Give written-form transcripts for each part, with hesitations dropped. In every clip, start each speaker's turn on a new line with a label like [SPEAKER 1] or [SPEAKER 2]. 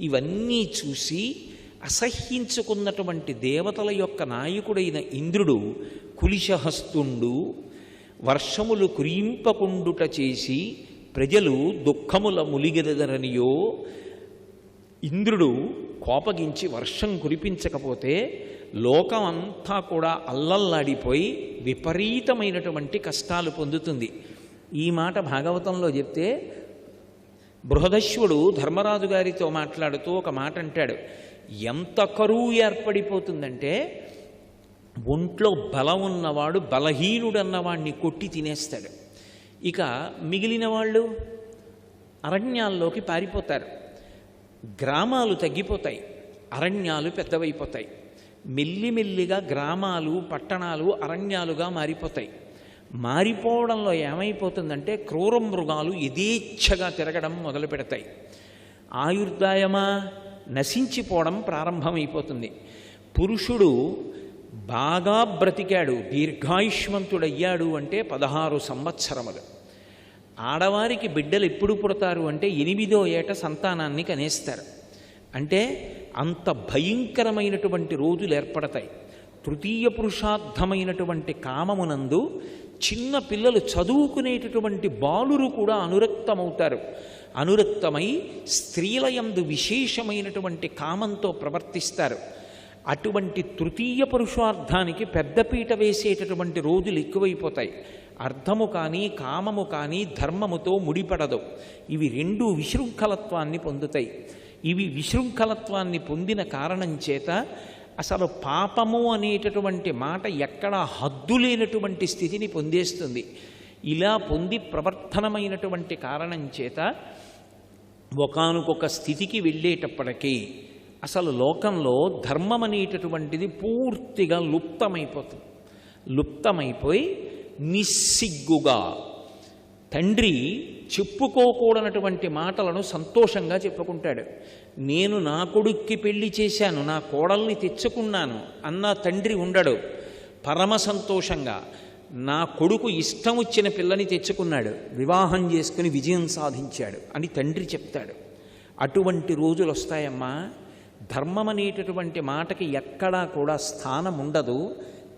[SPEAKER 1] ఇవన్నీ చూసి అసహ్యించుకున్నటువంటి దేవతల యొక్క నాయకుడైన ఇంద్రుడు కులిశహస్తుండు వర్షములు కురింపకుండుట చేసి ప్రజలు దుఃఖముల ములిగెదరనియో. ఇంద్రుడు కోపగించి వర్షం కురిపించకపోతే లోకం అంతా కూడా అల్లల్లాడిపోయి విపరీతమైనటువంటి కష్టాలు పొందుతుంది. ఈ మాట భాగవతంలో చెప్తే బృహదశ్వుడు ధర్మరాజు గారితో మాట్లాడుతూ ఒక మాట అంటాడు. ఎంత కరువు ఏర్పడిపోతుందంటే ఒంట్లో బలం ఉన్నవాడు బలహీనుడన్నవాడిని కొట్టి తినేస్తాడు. ఇక మిగిలిన వాళ్ళు అరణ్యాల్లోకి పారిపోతారు. గ్రామాలు తగ్గిపోతాయి, అరణ్యాలు పెద్దవైపోతాయి. మెల్లిమెల్లిగా గ్రామాలు పట్టణాలు అరణ్యాలుగా మారిపోతాయి. మారిపోవడంలో ఏమైపోతుందంటే క్రూర మృగాలు యథేచ్ఛగా తిరగడం మొదలు పెడతాయి. ఆయుర్దాయమా నశించిపోవడం ప్రారంభమైపోతుంది. పురుషుడు బాగా బ్రతికాడు, దీర్ఘాయుష్మంతుడయ్యాడు అంటే 16 సంవత్సరములు. ఆడవారికి బిడ్డలు ఎప్పుడు పుడతారు అంటే 8వ ఏట సంతానాన్ని కనేస్తారు. అంటే అంత భయంకరమైనటువంటి రోజులు ఏర్పడతాయి. తృతీయ పురుషార్థమైనటువంటి కామమునందు చిన్న పిల్లలు చదువుకునేటటువంటి బాలురు కూడా అనురక్తమవుతారు. అనురక్తమై స్త్రీలయందు విశేషమైనటువంటి కామంతో ప్రవర్తిస్తారు. అటువంటి తృతీయ పురుషార్థానికి పెద్దపీట వేసేటటువంటి రోజులు ఎక్కువైపోతాయి. అర్థము కానీ కామము కానీ ధర్మముతో ముడిపడదు. ఇవి రెండు విశృంఖలత్వాన్ని పొందుతాయి. ఇవి విశృంఖలత్వాన్ని పొందిన కారణం చేత అసలు పాపము అనేటటువంటి మాట ఎక్కడా హద్దు లేనటువంటి స్థితిని పొందేస్తుంది. ఇలా పొంది ప్రవర్తనమైనటువంటి కారణం చేత ఒకానొక స్థితికి వెళ్ళేటప్పటికీ అసలు లోకంలో ధర్మం అనేటటువంటిది పూర్తిగా లుప్తమైపోతుంది. లుప్తమైపోయి నిస్సిగ్గుగా తండ్రి చెప్పుకోకూడనటువంటి మాటలను సంతోషంగా చెప్పుకుంటాడు. నేను నా కొడుక్కి పెళ్లి చేశాను, నా కోడల్ని తెచ్చుకున్నాను అన్న తండ్రి ఉండడు. పరమ సంతోషంగా నా కొడుకు ఇష్టం వచ్చిన పిల్లని తెచ్చుకున్నాడు, వివాహం చేసుకుని విజయం సాధించాడు అని తండ్రి చెప్తాడు. అటువంటి రోజులు వస్తాయమ్మా. ధర్మం అనేటటువంటి మాటకి ఎక్కడా కూడా స్థానం ఉండదు.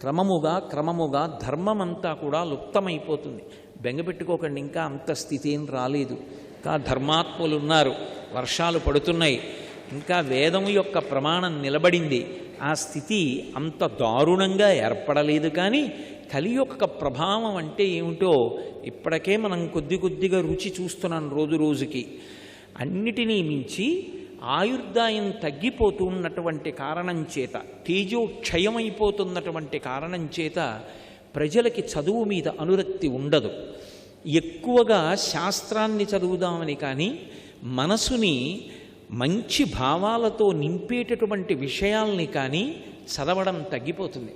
[SPEAKER 1] క్రమముగా ధర్మమంతా కూడా లుప్తమైపోతుంది. బెంగపెట్టుకోకండి, ఇంకా అంత స్థితి ఏం రాలేదు. ఇంకా ధర్మాత్ములు ఉన్నారు, వర్షాలు పడుతున్నాయి, ఇంకా వేదము యొక్క ప్రమాణం నిలబడింది. ఆ స్థితి అంత దారుణంగా ఏర్పడలేదు. కానీ కలియొక్క ప్రభావం అంటే ఏమిటో ఇప్పటికే మనం కొద్దిగా రుచి చూస్తున్నాం రోజు రోజుకి. అన్నిటినీ మించి ఆయుర్దాయం తగ్గిపోతూ ఉన్నటువంటి కారణం చేత, తేజోక్షయమైపోతున్నటువంటి కారణం చేత ప్రజలకి చదువు మీద అనురక్తి ఉండదు. ఎక్కువగా శాస్త్రాన్ని చదువుదామని కానీ మనసుని మంచి భావాలతో నింపేటటువంటి విషయాల్ని కానీ చదవడం తగ్గిపోతుంది.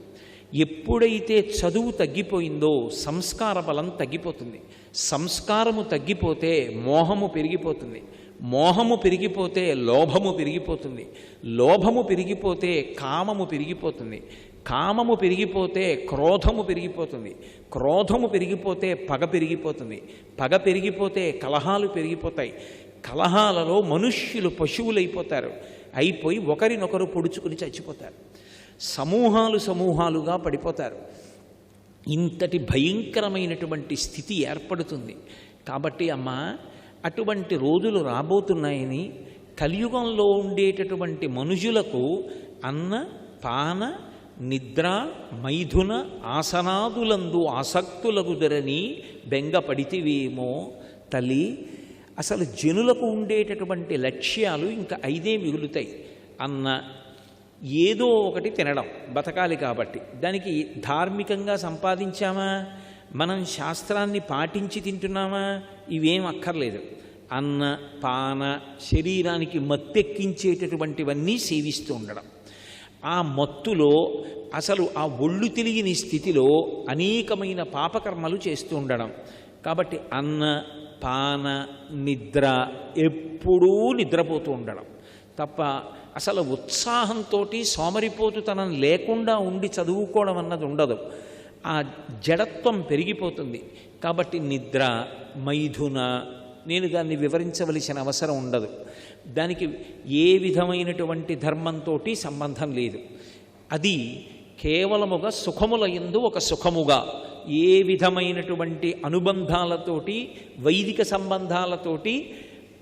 [SPEAKER 1] ఎప్పుడైతే చదువు తగ్గిపోయిందో సంస్కార బలం తగ్గిపోతుంది. సంస్కారము తగ్గిపోతే మోహము పెరిగిపోతుంది. మోహము పెరిగిపోతే లోభము పెరిగిపోతుంది. లోభము పెరిగిపోతే కామము పెరిగిపోతుంది. కామము పెరిగిపోతే క్రోధము పెరిగిపోతుంది. క్రోధము పెరిగిపోతే పగ పెరిగిపోతుంది. పగ పెరిగిపోతే కలహాలు పెరిగిపోతాయి. కలహాలలో మనుష్యులు పశువులైపోతారు. అయిపోయి ఒకరినొకరు పొడుచుకుని చచ్చిపోతారు. సమూహాలుగా పడిపోతారు. ఇంతటి భయంకరమైనటువంటి స్థితి ఏర్పడుతుంది. కాబట్టి అమ్మా, అటువంటి రోజులు రాబోతున్నాయని కలియుగంలో ఉండేటటువంటి మనుషులకు అన్న పాన నిద్ర మైథున ఆసనాదులందు ఆసక్తులగుదరని బెంగపడితివేమో తల్లి. అసలు జనులకు ఉండేటటువంటి లక్ష్యాలు ఇంకా 5 మిగులుతాయి. అన్న, ఏదో ఒకటి తినడం, బతకాలి కాబట్టి. దానికి ధార్మికంగా సంపాదించామా, మనం శాస్త్రాన్ని పాటించి తింటున్నామా, ఇవేం అక్కర్లేదు. అన్న పాన శరీరానికి మత్తెక్కించేటటువంటివన్నీ సేవిస్తూ ఉండడం. ఆ మత్తులో అసలు ఆ ఒళ్ళు తెలియని స్థితిలో అనేకమైన పాపకర్మలు చేస్తూ ఉండడం. కాబట్టి అన్న పాన నిద్ర, ఎప్పుడూ నిద్రపోతూ ఉండడం తప్ప అసలు ఉత్సాహంతో సోమరిపోతుతనం లేకుండా ఉండి చదువుకోవడం అన్నది ఉండదు. ఆ జడత్వం పెరిగిపోతుంది. కాబట్టి నిద్ర, మైథున, నేను దాన్ని వివరించవలసిన అవసరం ఉండదు. దానికి ఏ విధమైనటువంటి ధర్మంతో సంబంధం లేదు. అది కేవలముగా సుఖముల యందు ఒక సుఖముగా, ఏ విధమైనటువంటి అనుబంధాలతోటి వైదిక సంబంధాలతోటి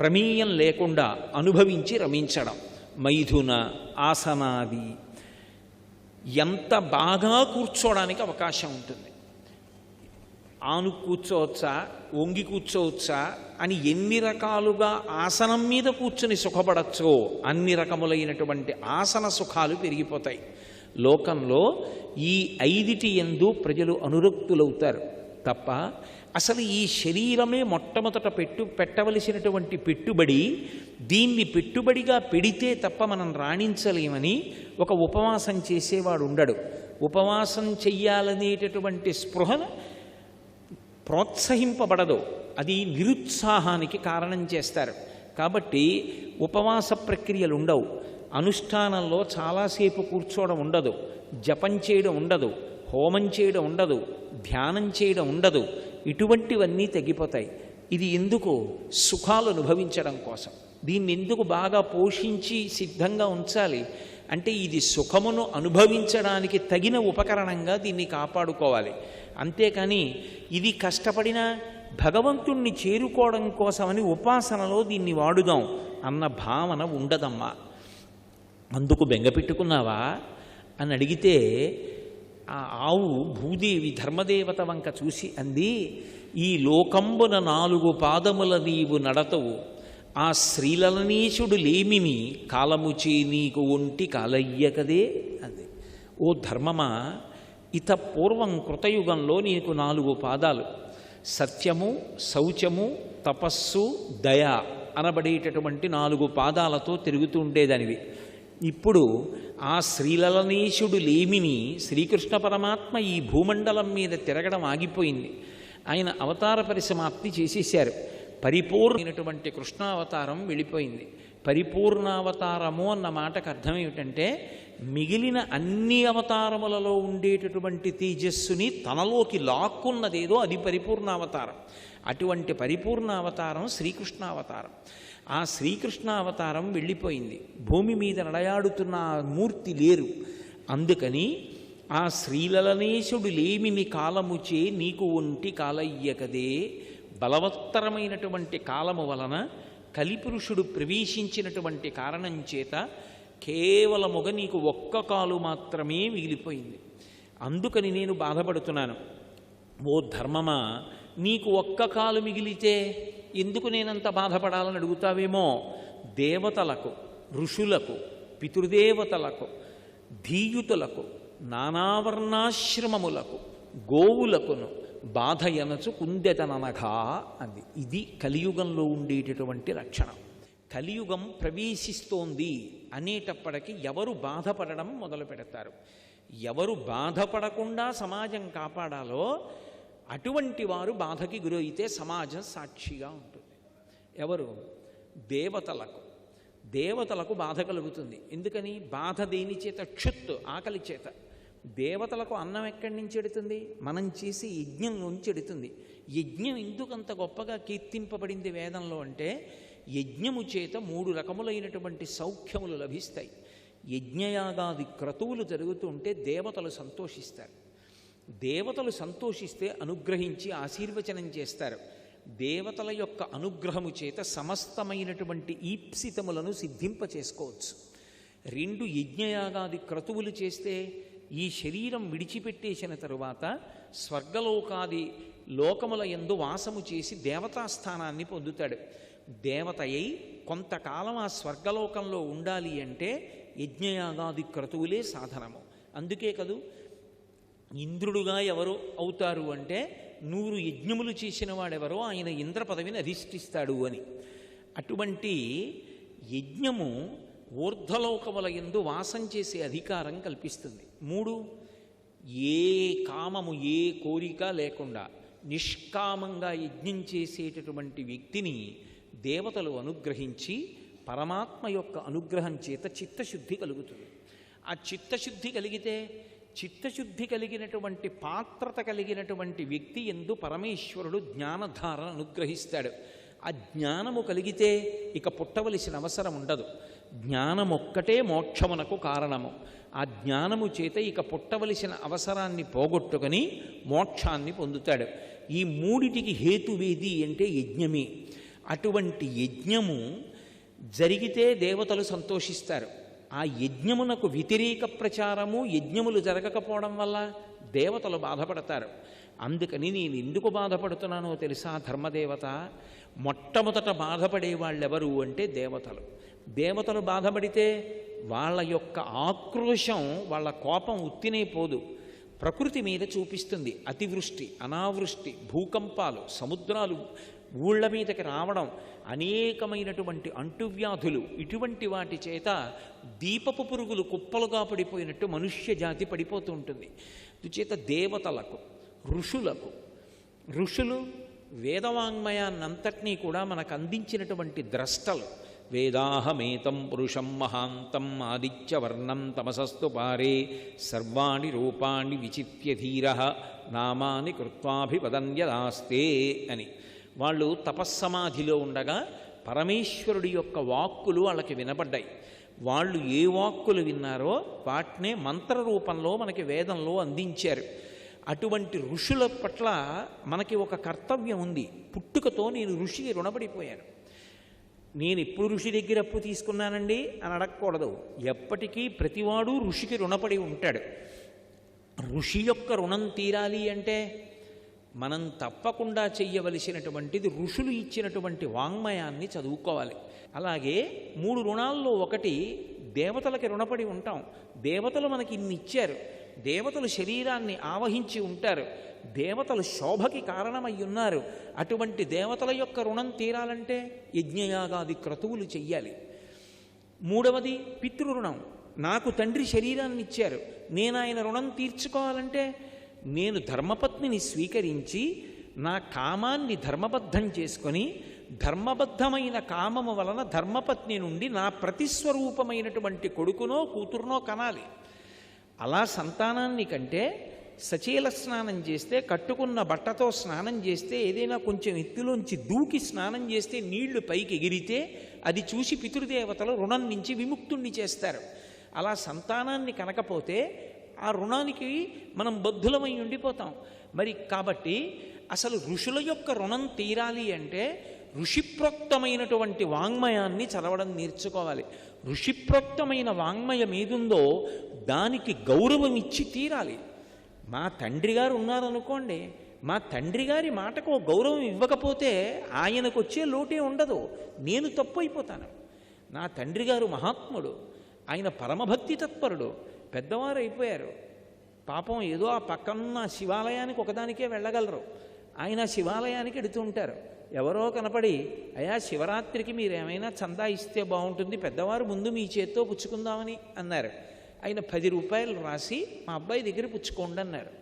[SPEAKER 1] ప్రమేయం లేకుండా అనుభవించి రమించడం. మైథున ఆసనాది ఎంత బాగా కూర్చోవడానికి అవకాశం ఉంటుంది. ఆను కూర్చోవచ్చా, వంగి కూర్చోవచ్చా అని ఎన్ని రకాలుగా ఆసనం మీద కూర్చుని సుఖపడచ్చో అన్ని రకములైనటువంటి ఆసన సుఖాలు పెరిగిపోతాయి. లోకంలో ఈ 5 యందు ప్రజలు అనురక్తులవుతారు తప్ప అసలు ఈ శరీరమే మొట్టమొదట పెట్టవలసినటువంటి పెట్టుబడి. దీన్ని పెట్టుబడిగా పెడితే తప్ప మనం రాణించలేమని ఒక ఉపవాసం చేసేవాడు ఉండడు. ఉపవాసం చెయ్యాలనేటటువంటి స్పృహ ప్రోత్సహింపబడదు, అది నిరుత్సాహానికి కారణం చేస్తారు. కాబట్టి ఉపవాస ప్రక్రియలు ఉండవు. అనుష్ఠానంలో చాలాసేపు కూర్చోవడం ఉండదు, జపం చేయడం ఉండదు, హోమం చేయడం ఉండదు, ధ్యానం చేయడం ఉండదు. ఇటువంటివన్నీ తగ్గిపోతాయి. ఇది ఎందుకు? సుఖాలు అనుభవించడం కోసం. దీన్ని ఎందుకు బాగా పోషించి సిద్ధంగా ఉంచాలి అంటే ఇది సుఖమును అనుభవించడానికి తగిన ఉపకరణంగా దీన్ని కాపాడుకోవాలి. అంతేకాని ఇది కష్టపడిన భగవంతుణ్ణి చేరుకోవడం కోసమని ఉపాసనలో దీన్ని వాడుదాం అన్న భావన ఉండదమ్మా. అందుకు బెంగపెట్టుకున్నావా అని అడిగితే ఆ ఆవు భూదేవి ధర్మదేవత వంక చూసి అంది, ఈ లోకంబున 4 పాదముల నీవు నడతవు, ఆ శ్రీలలనీశుడు లేమిని కాలముచే నీకు ఒంటి కాలయ్యకదే అంది. ఓ ధర్మమా, ఇత పూర్వం కృతయుగంలో నీకు 4 పాదాలు, సత్యము, శౌచము, తపస్సు, దయ అనబడేటటువంటి 4 పాదాలతో తిరుగుతూ ఉండేదానివి. ఇప్పుడు ఆ శ్రీలలనీశుడు లేమిని శ్రీకృష్ణ పరమాత్మ ఈ భూమండలం మీద తిరగడం ఆగిపోయింది. ఆయన అవతార పరిసమాప్తి చేసేశారు. పరిపూర్ణమైనటువంటి కృష్ణావతారం వెళ్ళిపోయింది. పరిపూర్ణావతారము అన్న మాటకు అర్థం ఏమిటంటే మిగిలిన అన్ని అవతారములలో ఉండేటటువంటి తేజస్సుని తనలోకి లాక్కున్నదేదో అది పరిపూర్ణావతారం. అటువంటి పరిపూర్ణావతారం శ్రీకృష్ణావతారం. ఆ శ్రీకృష్ణావతారం వెళ్ళిపోయింది. భూమి మీద నడయాడుతున్న ఆ మూర్తి లేరు. అందుకని ఆ శ్రీలలనేశుడు లేమిని కాలముచే నీకు ఒంటి కాలయ్యకదే, బలవత్తరమైనటువంటి కాలము వలన కలిపురుషుడు ప్రవేశించినటువంటి కారణం చేత కేవలముగా నీకు ఒక్క కాలు మాత్రమే మిగిలిపోయింది. అందుకని నేను బాధపడుతున్నాను. ఓ ధర్మమా, నీకు ఒక్క కాలు మిగిలితే ఎందుకు నేనంత బాధపడాలని అడుగుతావేమో. దేవతలకు, ఋషులకు, పితృదేవతలకు, ధీయుతులకు, నానావర్ణాశ్రమములకు, గోవులకును బాధయనచు కుందెతననఘా అంది. ఇది కలియుగంలో ఉండేటటువంటి లక్షణం. కలియుగం ప్రవేశిస్తోంది అనేటప్పటికీ ఎవరు బాధపడడం మొదలు పెడతారు. ఎవరు బాధపడకుండా సమాజం కాపాడాలో అటువంటి వారు బాధకి గురైతే సమాజం సాక్షిగా ఉంటుంది. ఎవరు? దేవతలకు. దేవతలకు బాధ కలుగుతుంది. ఎందుకని? బాధ దేని చేత? క్షుత్తు, ఆకలి చేత. దేవతలకు అన్నం ఎక్కడి నుంచి ఎడుతుంది? మనం చేసి యజ్ఞం నుంచి ఎడుతుంది. యజ్ఞం ఎందుకంత గొప్పగా కీర్తింపబడింది వేదంలో అంటే యజ్ఞము చేత 3 రకములైనటువంటి సౌఖ్యములు లభిస్తాయి. యజ్ఞయాగాది క్రతువులు జరుగుతూ ఉంటే దేవతలు సంతోషిస్తారు. దేవతలు సంతోషిస్తే అనుగ్రహించి ఆశీర్వచనం చేస్తారు. దేవతల యొక్క అనుగ్రహము చేత సమస్తమైనటువంటి ఈప్సితములను సిద్ధింప చేసుకోవచ్చు. 2 యజ్ఞయాగాది క్రతువులు చేస్తే ఈ శరీరం విడిచిపెట్టేసిన తరువాత స్వర్గలోకాది లోకముల యందు వాసము చేసి దేవతాస్థానాన్ని పొందుతాడు. దేవతయై కొంతకాలం ఆ స్వర్గలోకంలో ఉండాలి అంటే యజ్ఞయాగాది క్రతువులే సాధనము. అందుకే కదూ ఇంద్రుడుగా ఎవరు అవుతారు అంటే 100 యజ్ఞములు చేసిన వాడెవరో ఆయన ఇంద్ర పదవిని అధిష్ఠిస్తాడు అని. అటువంటి యజ్ఞము ఊర్ధ్వలోకముల యందు వాసం చేసే అధికారం కల్పిస్తుంది. 3 ఏ కామము, ఏ కోరిక లేకుండా నిష్కామంగా యజ్ఞం చేసేటటువంటి వ్యక్తిని దేవతలు అనుగ్రహించి పరమాత్మ యొక్క అనుగ్రహం చేత చిత్తశుద్ధి కలుగుతుంది. ఆ చిత్తశుద్ధి కలిగితే చిత్తశుద్ధి కలిగినటువంటి పాత్రత కలిగినటువంటి వ్యక్తి యందు పరమేశ్వరుడు జ్ఞానధారను అనుగ్రహిస్తాడు. ఆ జ్ఞానము కలిగితే ఇక పుట్టవలసిన అవసరం ఉండదు. జ్ఞానమొక్కటే మోక్షమునకు కారణము. ఆ జ్ఞానము చేత ఇక పుట్టవలసిన అవసరాన్ని పోగొట్టుకొని మోక్షాన్ని పొందుతాడు. ఈ మూడిటికి హేతువేది అంటే యజ్ఞమే. అటువంటి యజ్ఞము జరిగితే దేవతలు సంతోషిస్తారు. ఆ యజ్ఞమునకు వ్యతిరేక ప్రచారము, యజ్ఞములు జరగకపోవడం వల్ల దేవతలు బాధపడతారు. అందుకని నేను ఎందుకు బాధపడుతున్నానో తెలుసా ధర్మదేవత? మొట్టమొదట బాధపడే వాళ్ళెవరు అంటే దేవతలు. దేవతలు బాధపడితే వాళ్ళ యొక్క ఆక్రోశం, వాళ్ళ కోపం ఉత్తినే పోదు, ప్రకృతి మీద చూపిస్తుంది. అతివృష్టి, అనావృష్టి, భూకంపాలు, సముద్రాలు ఊళ్ళ మీదకి రావడం, అనేకమైనటువంటి అంటువ్యాధులు, ఇటువంటి వాటి చేత దీపపు పురుగులు కుప్పలుగా పడిపోయినట్టు మనుష్య జాతి పడిపోతూ ఉంటుంది. అందుచేత దేవతలకు, ఋషులు వేదవాంగ్మయాన్నంతటినీ కూడా మనకు అందించినటువంటి ద్రష్టలు. వేదాహమేతం పురుషం మహాంతం ఆదిత్యవర్ణం తమసస్తు పారే సర్వాణి రూపాణి విచిత్య ధీర నామాని కృత్వాభివదన్యదాస్తే అని. వాళ్ళు తపస్సమాధిలో ఉండగా పరమేశ్వరుడి యొక్క వాక్కులు వాళ్ళకి వినపడ్డాయి. వాళ్ళు ఏ వాక్కులు విన్నారో వాటినే మంత్రరూపంలో మనకి వేదంలో అందించారు. అటువంటి ఋషుల పట్ల మనకి ఒక కర్తవ్యం ఉంది. పుట్టుకతో నేను ఋషికి రుణపడిపోయాను. నేను ఎప్పుడు ఋషి దగ్గర అప్పు తీసుకున్నానండి అని అడగకూడదు. ఎప్పటికీ ప్రతివాడు ఋషికి రుణపడి ఉంటాడు. ఋషి యొక్క రుణం తీరాలి అంటే మనం తప్పకుండా చెయ్యవలసినటువంటిది ఋషులు ఇచ్చినటువంటి వాంగ్మయాన్ని చదువుకోవాలి. అలాగే 3 రుణాల్లో ఒకటి దేవతలకి రుణపడి ఉంటాం. దేవతలు మనకి ఇన్ని ఇచ్చారు. దేవతలు శరీరాన్ని ఆవహించి ఉంటారు. దేవతలు శోభకి కారణమై ఉన్నారు. అటువంటి దేవతల యొక్క రుణం తీరాలంటే యజ్ఞయాగాది క్రతువులు చెయ్యాలి. 3వది పితృరుణం. నాకు తండ్రి శరీరాన్ని ఇచ్చారు, నేను ఆయన రుణం తీర్చుకోవాలంటే నేను ధర్మపత్నిని స్వీకరించి నా కామాన్ని ధర్మబద్ధం చేసుకొని, ధర్మబద్ధమైన కామము వలన ధర్మపత్ని నుండి నా ప్రతిస్వరూపమైనటువంటి కొడుకునో కూతురునో కనాలి. అలా సంతానాన్ని కంటే సచీల స్నానం చేస్తే, కట్టుకున్న బట్టతో స్నానం చేస్తే, ఏదైనా కొంచెం ఎత్తులోంచి దూకి స్నానం చేస్తే నీళ్లు పైకి ఎగిరితే అది చూసి పితృదేవతలు రుణం నుంచి విముక్తుణ్ణి చేస్తారు. అలా సంతానాన్ని కనకపోతే ఆ రుణానికి మనం బద్ధులమై ఉండిపోతాం. మరి కాబట్టి అసలు ఋషుల యొక్క రుణం తీరాలి అంటే ఋషిప్రోక్తమైనటువంటి వాంగ్మయాన్ని చదవడం నేర్చుకోవాలి. ఋషిప్రోక్తమైన వాంగ్మయం ఏదుందో దానికి గౌరవం ఇచ్చి తీరాలి. మా తండ్రి గారు ఉన్నారనుకోండి, మా తండ్రి గారి మాటకు గౌరవం ఇవ్వకపోతే ఆయనకు వచ్చే లోటే ఉండదు, నేను తప్పు అయిపోతాను. నా తండ్రి గారు మహాత్ముడు, ఆయన పరమభక్తి తత్పరుడు, పెద్దవారు అయిపోయారు. పాపం ఏదో ఆ పక్కన్న శివాలయానికి ఒకదానికే వెళ్ళగలరు. ఆయన శివాలయానికి ఎడుతూ ఉంటారు. ఎవరో కనపడి, అయ్యా శివరాత్రికి మీరేమైనా చందా ఇస్తే బాగుంటుంది, పెద్దవారు ముందు మీ చేత్తో పుచ్చుకుందామని అన్నారు. ఆయన 10 రూపాయలు రాసి మా అబ్బాయి దగ్గర పుచ్చుకోండి అన్నారు.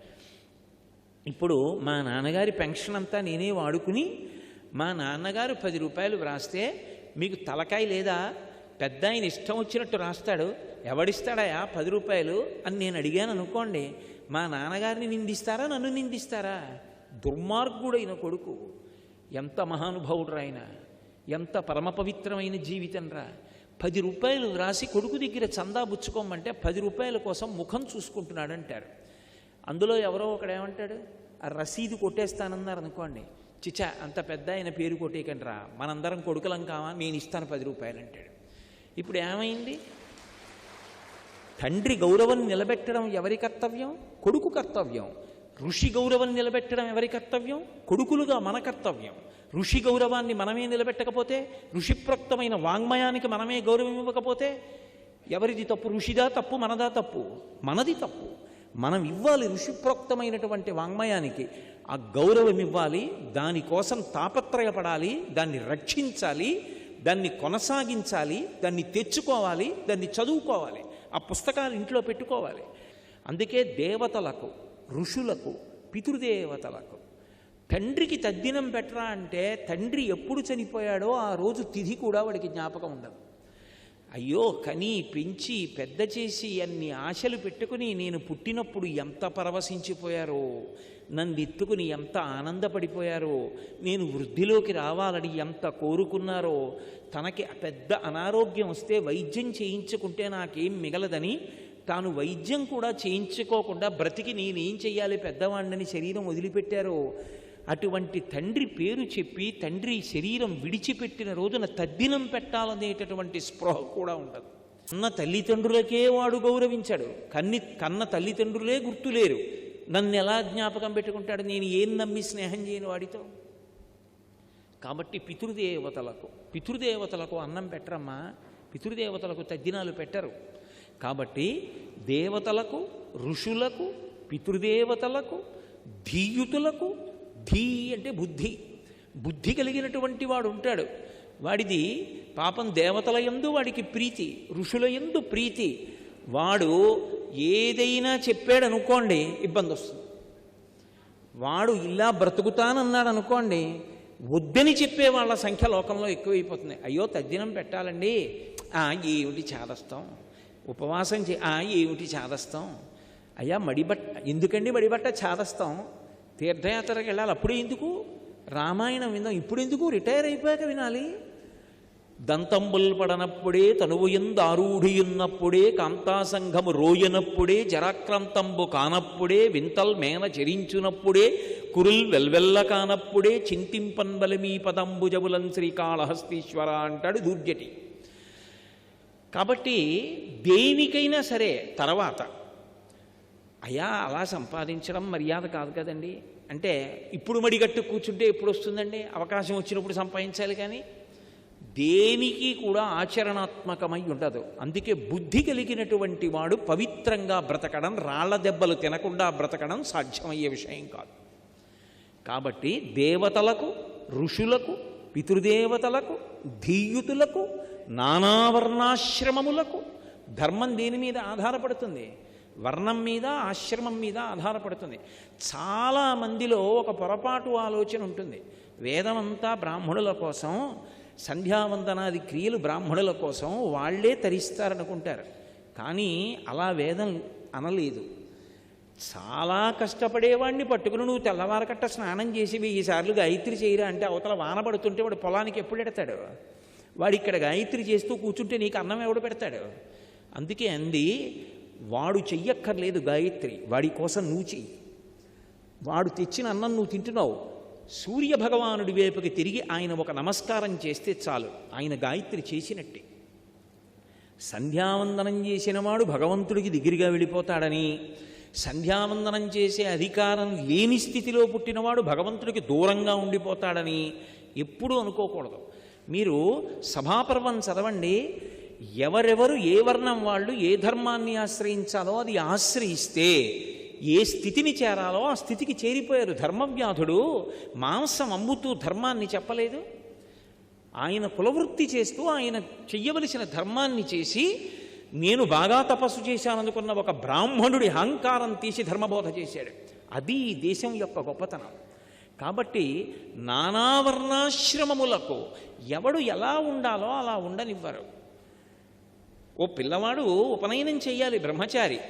[SPEAKER 1] ఇప్పుడు మా నాన్నగారి పెన్షన్ అంతా నేనే వాడుకుని మా నాన్నగారు 10 రూపాయలు వ్రాస్తే మీకు తలకాయ లేదా? పెద్ద ఆయన ఇష్టం వచ్చినట్టు రాస్తాడు, ఎవడిస్తాడయా 10 రూపాయలు అని నేను అడిగాను అనుకోండి, మా నాన్నగారిని నిందిస్తారా, నన్ను నిందిస్తారా? దుర్మార్గుడైన కొడుకు, ఎంత మహానుభావుడు ఆయన, ఎంత పరమ పవిత్రమైన జీవితం రా. 10 రూపాయలు రాసి కొడుకు దగ్గర చందా బుచ్చుకోమంటే 10 రూపాయల కోసం ముఖం చూసుకుంటున్నాడు అంటారు. అందులో ఎవరో ఒకడు ఏమంటాడు, ఆ రసీదు కొట్టేస్తానన్నారు అనుకోండి, చిచా అంత పెద్ద ఆయన పేరు కొట్టేయకండి రా, మనందరం కొడుకులం కావా, నేను ఇస్తాను 10 రూపాయలు అంటాడు. ఇప్పుడు ఏమైంది? తండ్రి గౌరవం నిలబెట్టడం ఎవరి కర్తవ్యం? కొడుకు కర్తవ్యం. ఋషి గౌరవం నిలబెట్టడం ఎవరి కర్తవ్యం? కొడుకులుగా మన కర్తవ్యం. ఋషి గౌరవాన్ని మనమే నిలబెట్టకపోతే, ఋషిప్రోక్తమైన వాంగ్మయానికి మనమే గౌరవం ఇవ్వకపోతే ఎవరిది తప్పు? ఋషిదా తప్పు, మనదా తప్పు? మనది తప్పు. మనం ఇవ్వాలి ఋషిప్రోక్తమైనటువంటి వాంగ్మయానికి ఆ గౌరవం ఇవ్వాలి, దానికోసం తాపత్రయపడాలి, దాన్ని రక్షించాలి, దాన్ని కొనసాగించాలి, దాన్ని తెచ్చుకోవాలి, దాన్ని చదువుకోవాలి, ఆ పుస్తకాలు ఇంట్లో పెట్టుకోవాలి. అందుకే దేవతలకు, ఋషులకు, పితృదేవతలకు తండ్రికి తద్దినం పెట్టరా అంటే తండ్రి ఎప్పుడు చనిపోయాడో ఆ రోజు తిథి కూడా వాడికి జ్ఞాపకం ఉండదు. అయ్యో కని పెంచి పెద్ద చేసి అన్ని ఆశలు పెట్టుకుని నేను పుట్టినప్పుడు ఎంత పరవశించిపోయారో, నన్ను ఎత్తుకుని ఎంత ఆనందపడిపోయారో, నేను వృద్ధిలోకి రావాలని ఎంత కోరుకున్నారో, తనకి పెద్ద అనారోగ్యం వస్తే వైద్యం చేయించుకుంటే నాకేం మిగలదని తాను వైద్యం కూడా చేయించుకోకుండా బ్రతికి నేనేం చెయ్యాలి పెద్దవాడిని శరీరం వదిలిపెట్టారో, అటువంటి తండ్రి పేరు చెప్పి తండ్రి శరీరం విడిచిపెట్టిన రోజున తద్దినం పెట్టాలనేటటువంటి స్పృహ కూడా ఉండదు. కన్న తల్లిదండ్రులకే వాడు గౌరవించాడు, కన్న తల్లిదండ్రులే గుర్తులేరు, నన్ను ఎలా జ్ఞాపకం పెట్టుకుంటాడు, నేను ఏం నమ్మి స్నేహం చేయను వాడితో. కాబట్టి పితృదేవతలకు అన్నం పెట్టరమ్మా, పితృదేవతలకు తద్దినాలు పెట్టరు. కాబట్టి దేవతలకు, ఋషులకు, పితృదేవతలకు, ధీయుతులకు, ధీ అంటే బుద్ధి కలిగినటువంటి వాడు ఉంటాడు. వాడిది పాపం దేవతల యందు వాడికి ప్రీతి, ఋషుల యందు ప్రీతి. వాడు ఏదైనా చెప్పాడనుకోండి ఇబ్బంది వస్తుంది. వాడు ఇలా బ్రతుకుతానన్నాడు అనుకోండి, వద్దని చెప్పే వాళ్ళ సంఖ్య లోకంలో ఎక్కువైపోతుంది. అయ్యో తద్దినం పెట్టాలండి, ఏమిటి చాదస్తాం, ఉపవాసం ఏమిటి చాదస్తాం, అయ్యా మడిబట్ట ఎందుకండి, మడిబట్ట చాదస్తాం, తీర్థయాత్రకి వెళ్ళాలి అప్పుడే ఎందుకు, రామాయణం విందాం ఇప్పుడు ఎందుకు, రిటైర్ అయిపోయాక వినాలి. దంతంబుల్ పడనప్పుడే తనువుయందారూఢియున్నప్పుడే కాంతాసంఘము రోయనప్పుడే జరాక్రాంతంబు కానప్పుడే వింతల్ మేన చరించునప్పుడే కురుల్ వెల్వెల్ల కానప్పుడే చింతింపన్బలమీ పదంబుజబులం శ్రీకాళహస్తీశ్వర అంటాడు దూర్జటి. కాబట్టి దేనికైనా సరే తర్వాత అయ్యా అలా సంపాదించడం మర్యాద కాదు కదండి అంటే, ఇప్పుడు మడిగట్టు కూర్చుంటే ఎప్పుడు వస్తుందండి, అవకాశం వచ్చినప్పుడు సంపాదించాలి. కానీ దేనికి కూడా ఆచరణాత్మకమై ఉండదు. అందుకే బుద్ధి కలిగినటువంటి వాడు పవిత్రంగా బ్రతకడం, రాళ్ల దెబ్బలు తినకుండా బ్రతకడం సాధ్యమయ్యే విషయం కాదు. కాబట్టి దేవతలకు, ఋషులకు, పితృదేవతలకు, ధీయుతులకు, నానావర్ణాశ్రమములకు ధర్మం దేని మీద ఆధారపడుతుంది, వర్ణం మీద, ఆశ్రమం మీద ఆధారపడుతుంది. చాలామందిలో ఒక పొరపాటు ఆలోచన ఉంటుంది, వేదమంతా బ్రాహ్మణుల కోసం, సంధ్యావందనాది క్రియలు బ్రాహ్మణుల కోసం, వాళ్లే తరిస్తారనుకుంటారు. కానీ అలా వేదం అనలేదు. చాలా కష్టపడేవాడిని పట్టుకుని నువ్వు తెల్లవారకట్ట స్నానం చేసి 1000 సార్లు గాయత్రి చేయరా అంటే అవతల వాన పడుతుంటే వాడు పొలానికి ఎప్పుడు పెడతాడు, వాడు ఇక్కడ గాయత్రి చేస్తూ కూర్చుంటే నీకు అన్నం ఎవడు పెడతాడు. అందుకే అంది, వాడు చెయ్యక్కర్లేదు గాయత్రి, వాడి కోసం నువ్వు చెయ్యి. వాడు తెచ్చిన అన్నం నువ్వు తింటున్నావు, సూర్యభగవానుడి వైపుకి తిరిగి ఆయన ఒక నమస్కారం చేస్తే చాలు, ఆయన గాయత్రి చేసినట్టే. సంధ్యావందనం చేసిన వాడు భగవంతుడికి దగ్గరగా వెళ్ళిపోతాడని, సంధ్యావందనం చేసే అధికారం లేని స్థితిలో పుట్టినవాడు భగవంతుడికి దూరంగా ఉండిపోతాడని ఎప్పుడూ అనుకోకూడదు. మీరు సభాపర్వం చదవండి, ఎవరెవరు ఏ వర్ణం వాళ్ళు ఏ ధర్మాన్ని ఆశ్రయించాలో అది ఆశ్రయిస్తే ఏ స్థితిని చేరాలో ఆ స్థితికి చేరిపోయారు. ధర్మవ్యాధుడు మాంసం అమ్ముతూ ధర్మాన్ని చెప్పలేదు. ఆయన కులవృత్తి చేస్తూ ఆయన చెయ్యవలసిన ధర్మాన్ని చేసి, నేను బాగా తపస్సు చేశాననుకున్న ఒక బ్రాహ్మణుడి అహంకారం తీసి ధర్మబోధ చేశాడు. అది ఈ దేశం యొక్క గొప్పతనం. కాబట్టి నానావర్ణాశ్రమములకు ఎవడు ఎలా ఉండాలో అలా ఉండనివ్వరు. ఓ పిల్లవాడు ఉపనయనం చెయ్యాలి, బ్రహ్మచారి.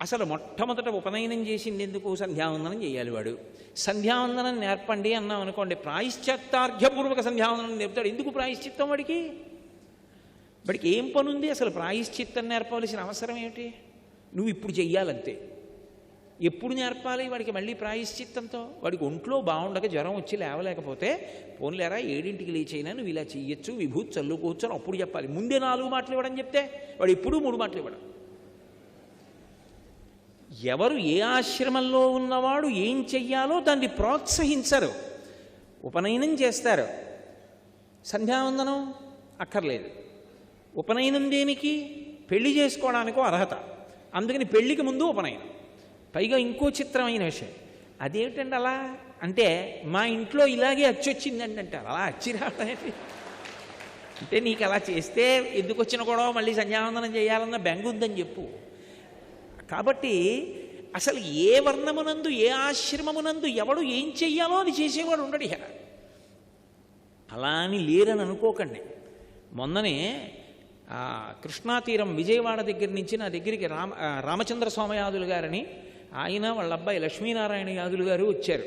[SPEAKER 1] అసలు మొట్టమొదట ఉపనయనం చేసింది ఎందుకు? సంధ్యావందనం చేయాలి. వాడు సంధ్యావందనం నేర్పండి అన్నాం అనుకోండి, ప్రాయశ్చిత్తార్ఘ్యపూర్వక సంధ్యావందనం నేర్పుతాడు. ఎందుకు ప్రాయశ్చిత్తం? వాడికి ఏం పని ఉంది? అసలు ప్రాయశ్చిత్తం నేర్పవలసిన అవసరం ఏమిటి? నువ్వు ఇప్పుడు చెయ్యాలంతే. ఎప్పుడు నేర్పాలి వాడికి మళ్ళీ ప్రాయశ్చిత్తంతో? వాడికి ఒంట్లో బాగుండక జ్వరం వచ్చి లేవలేకపోతే, పోన్లేరా 7ంటికి లేచైనా నువ్వు ఇలా చెయ్యొచ్చు, విభూతి చల్లుకోవచ్చు అని అప్పుడు చెప్పాలి. ముందే 4 మాటలు ఇవ్వడం చెప్తే వాడు ఎప్పుడూ 3 మాటలు ఇవ్వడం. ఎవరు ఏ ఆశ్రమంలో ఉన్నవాడు ఏం చెయ్యాలో దాన్ని ప్రోత్సహించరు. ఉపనయనం చేస్తారు, సంధ్యావందనం అక్కర్లేదు. ఉపనయనం దేనికి? పెళ్లి చేసుకోవడానికో అర్హత. అందుకని పెళ్లికి ముందు ఉపనయనం. పైగా ఇంకో చిత్రమైన విషయం, అదేమిటండి అలా అంటే, మా ఇంట్లో ఇలాగే అచ్చొచ్చిందండి అంటారు. అలా అచ్చి రావడం అంటే నీకు అలా చేస్తే ఎందుకు వచ్చిన గొడవ, మళ్ళీ సంధ్యావందనం చేయాలన్న బెంగ ఉందని చెప్పు. కాబట్టి అసలు ఏ వర్ణమునందు ఏ ఆశ్రమమునందు ఎవడు ఏం చెయ్యాలో అది చేసేవాడు ఉండడు. అలా అని లేరని అనుకోకండి. మొన్ననే కృష్ణాతీరం విజయవాడ దగ్గర నుంచి నా దగ్గరికి రామచంద్ర సోమయాజులు గారని ఆయన వాళ్ళ అబ్బాయి లక్ష్మీనారాయణ యాదులు గారు వచ్చారు.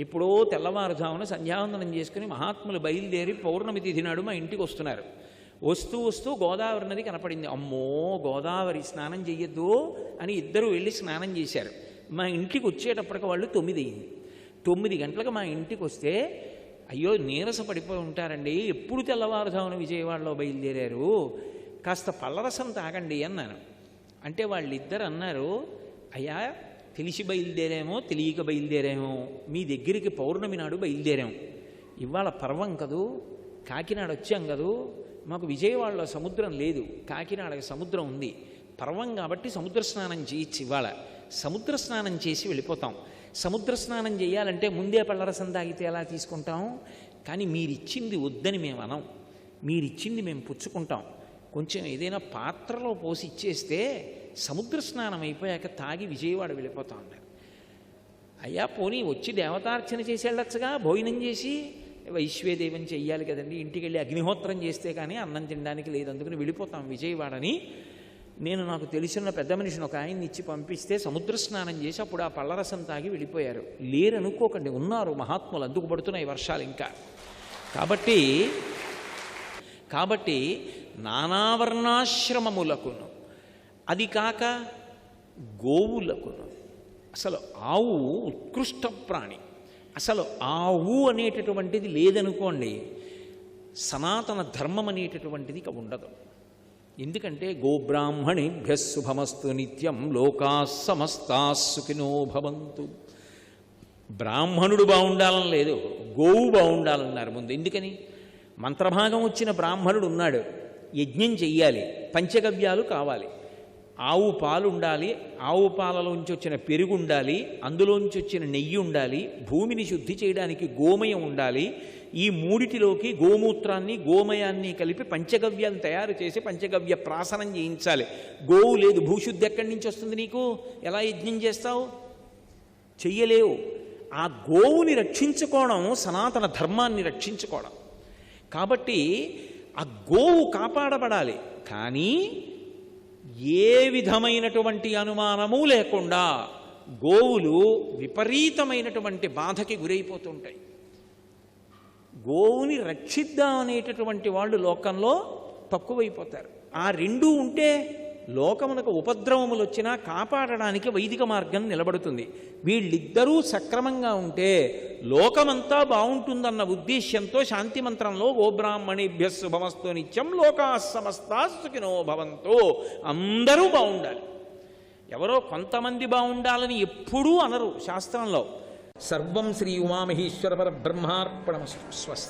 [SPEAKER 1] ఎప్పుడో తెల్లవారుజామున సంధ్యావందనం చేసుకుని మహాత్ములు బయలుదేరి పౌర్ణమి తిథి నాడు మా ఇంటికి వస్తున్నారు. వస్తూ వస్తూ గోదావరి నది కనపడింది. అమ్మో, గోదావరి స్నానం చెయ్యొద్దు అని ఇద్దరు వెళ్ళి స్నానం చేశారు. మా ఇంటికి వచ్చేటప్పటికి వాళ్ళు 9 అయింది. 9 గంటలకు మా ఇంటికి వస్తే, అయ్యో నీరస పడిపోయి ఉంటారండి, ఎప్పుడు తెల్లవారుజామున విజయవాడలో బయలుదేరారు, కాస్త పళ్ళరసం తాగండి అన్నాను. అంటే వాళ్ళిద్దరు అన్నారు, అయ్యా తెలిసి బయలుదేరామో తెలియక బయలుదేరామో, మీ దగ్గరికి పౌర్ణమి నాడు బయలుదేరాం, ఇవాళ పర్వం కదూ, కాకినాడ వచ్చాం కదూ, మాకు విజయవాడలో సముద్రం లేదు, కాకినాడకి సముద్రం ఉంది, పర్వం కాబట్టి సముద్ర స్నానం చేయొచ్చు, ఇవాళ సముద్ర స్నానం చేసి వెళ్ళిపోతాం. సముద్ర స్నానం చేయాలంటే ముందే పళ్ళరసం తాగితే ఎలా తీసుకుంటాం, కానీ మీరిచ్చింది వద్దని మేము అనం, మీరిచ్చింది మేము పుచ్చుకుంటాం, కొంచెం ఏదైనా పాత్రలో పోసి ఇచ్చేస్తే సముద్ర స్నానం అయిపోయాక తాగి విజయవాడ వెళ్ళిపోతా ఉన్నారు. అయ్యా పోనీ వచ్చి దేవతార్చన చేసి వెళ్ళొచ్చుగా, భోజనం చేసి, వైశ్వేదేవం చెయ్యాలి కదండి, ఇంటికి వెళ్ళి అగ్నిహోత్రం చేస్తే కానీ అన్నం తినడానికి లేదు, అందుకని వెళ్ళిపోతాం విజయవాడని నేను నాకు తెలిసిన పెద్ద మనిషిని ఒక ఆయన్ని ఇచ్చి పంపిస్తే సముద్ర స్నానం చేసి అప్పుడు ఆ పళ్ళరసం తాగి వెళ్ళిపోయారు. లేరనుకోకండి, ఉన్నారు మహాత్ములు, అందుకు పడుతున్నాయి వర్షాలు ఇంకా. కాబట్టి నానావర్ణాశ్రమములకును, అది కాక గోవులకును, అసలు ఆవు ఉత్కృష్ట ప్రాణి, అసలు ఆవు అనేటటువంటిది లేదనుకోండి, సనాతన ధర్మం అనేటటువంటిది ఇక ఉండదు. ఎందుకంటే గోబ్రాహ్మణేభ్య శుభమస్తు నిత్యం లోకా సమస్తా సుఖినో భవంతు. బ్రాహ్మణుడు బాగుండాలని లేదు, గోవు బాగుండాలన్నారు ముందు. ఎందుకని? మంత్రభాగం వచ్చిన బ్రాహ్మణుడు ఉన్నాడు, యజ్ఞం చెయ్యాలి, పంచగవ్యాలు కావాలి, ఆవు పాలు ఉండాలి, ఆవు పాలలోంచి వచ్చిన పెరుగు ఉండాలి, అందులోంచి వచ్చిన నెయ్యి ఉండాలి, భూమిని శుద్ధి చేయడానికి గోమయం ఉండాలి, ఈ మూడిటిలోకి గోమూత్రాన్ని గోమయాన్ని కలిపి పంచగవ్యాన్ని తయారు చేసి పంచగవ్య ప్రాసనం చేయించాలి. గోవు లేదు, భూశుద్ధి ఎక్కడి నుంచి వస్తుంది నీకు? ఎలా యజ్ఞం చేస్తావు? చెయ్యలేవు. ఆ గోవుని రక్షించుకోవడం సనాతన ధర్మాన్ని రక్షించుకోవడం. కాబట్టి ఆ గోవు కాపాడబడాలి, కానీ ఏ విధమైనటువంటి అనుమానము లేకుండా గోవులు విపరీతమైనటువంటి బాధకి గురైపోతుంటాయి. గోవుని రక్షిద్దామనేటటువంటి వాళ్ళు లోకంలో తక్కువైపోతారు. ఆ రెండూ ఉంటే లోకమునకు ఉపద్రవములు వచ్చినా కాపాడడానికి వైదిక మార్గం నిలబడుతుంది. వీళ్ళిద్దరూ సక్రమంగా ఉంటే లోకమంతా బాగుంటుందన్న ఉద్దేశ్యంతో శాంతి మంత్రంలో గోబ్రాహ్మణేభ్య శుభమస్తు నిత్యం లోకా సమస్తా సుఖినో భవంతు, అందరూ బాగుండాలి. ఎవరో కొంతమంది బాగుండాలని ఎప్పుడూ అనరు శాస్త్రంలో. సర్వం శ్రీ ఉమామహేశ్వర పరబ్రహ్మార్పణమస్తు. స్వస్తి.